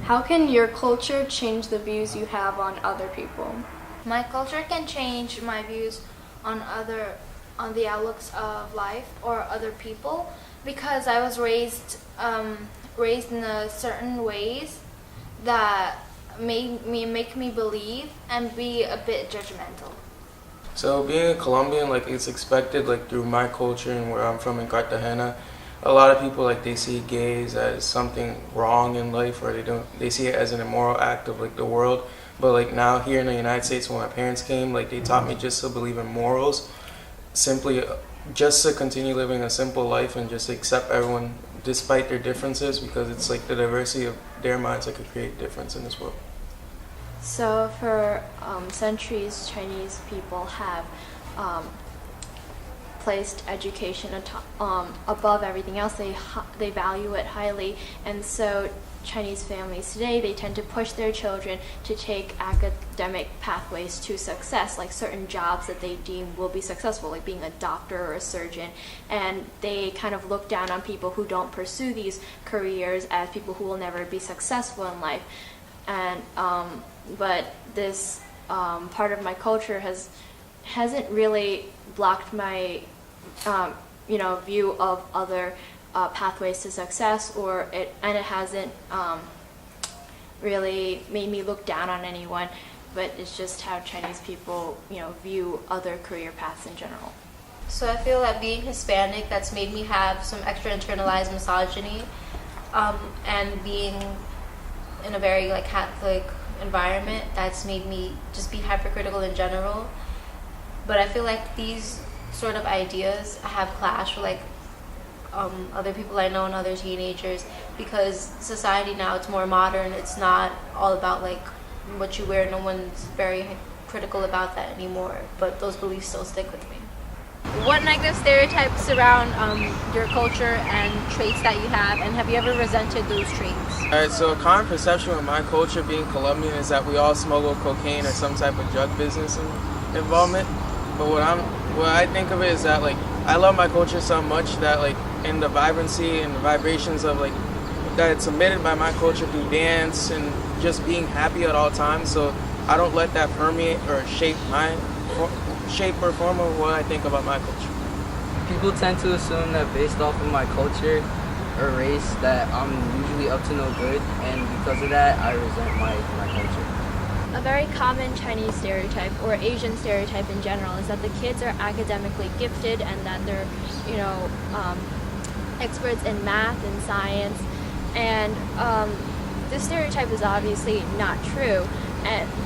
How can your culture change the views you have on other people? My culture can change my views on the outlooks of life or other people because I was raised in a certain ways that make me believe and be a bit judgmental. So being a Colombian, like it's expected, like through my culture and where I'm from in Cartagena, a lot of people like they see gays as something wrong in life, or they see it as an immoral act of like the world. But like now here in the United States, when my parents came, like they taught me just to believe in morals, simply just to continue living a simple life and just accept everyone despite their differences, because it's like the diversity of their minds that could create difference in this world. So for centuries, Chinese people have placed education above everything else. They value it highly, and so Chinese families today, they tend to push their children to take academic pathways to success, like certain jobs that they deem will be successful, like being a doctor or a surgeon, and they kind of look down on people who don't pursue these careers as people who will never be successful in life. And but this part of my culture hasn't really blocked my view of other pathways to success, and it hasn't really made me look down on anyone, but it's just how Chinese people view other career paths in general. So I feel that being Hispanic, that's made me have some extra internalized misogyny, and being in a very like Catholic environment, that's made me just be hypercritical in general. But I feel like these sort of ideas have clashed with like other people I know and other teenagers, because society now, it's more modern. It's not all about like what you wear. No one's very critical about that anymore, but those beliefs still stick with me. What negative stereotypes surround your culture and traits that you have, and have you ever resented those traits? Alright, so a common perception of my culture being Colombian is that we all smuggle cocaine or some type of drug business involvement. But what I think of it is that like I love my culture so much that like in the vibrancy and the vibrations of like that it's emitted by my culture through dance and just being happy at all times. So I don't let that permeate or shape or form of what I think about my culture. People tend to assume that based off of my culture or race that I'm usually up to no good, and because of that I resent my culture. A very common Chinese stereotype, or Asian stereotype in general, is that the kids are academically gifted and that they're, experts in math and science. And this stereotype is obviously not true,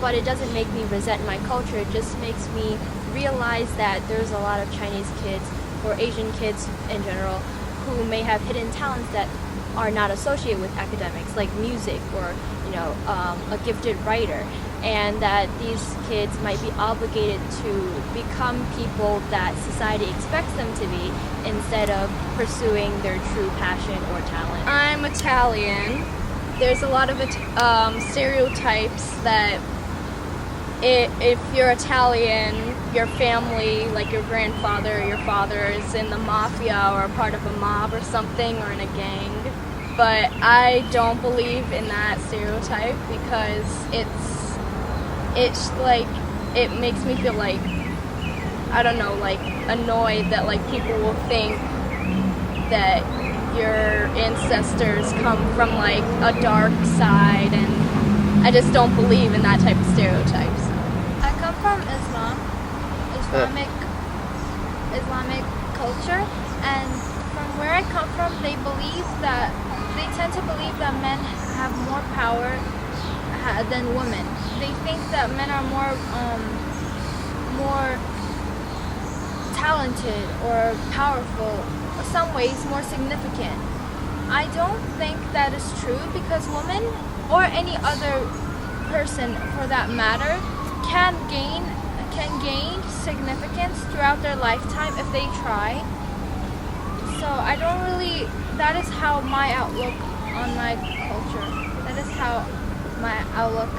but it doesn't make me resent my culture. It just makes me realize that there's a lot of Chinese kids, or Asian kids in general, who may have hidden talents that are not associated with academics, like music or a gifted writer, and that these kids might be obligated to become people that society expects them to be instead of pursuing their true passion or talent. I'm Italian. There's a lot of stereotypes that if you're Italian, your family, like your grandfather or your father, is in the mafia or a part of a mob or something, or in a gang. But I don't believe in that stereotype because it's like, it makes me feel like, I don't know, like annoyed that like people will think that your ancestors come from like a dark side, and I just don't believe in that type of stereotypes. I come from Islamic culture, and from where I come from, they tend to believe that men have more power than women. They think that men are more talented or powerful, in some ways more significant. I don't think that is true, because women, or any other person for that matter, can gain significance throughout their lifetime if they try. So that is how my outlook on my culture, that is how my outlook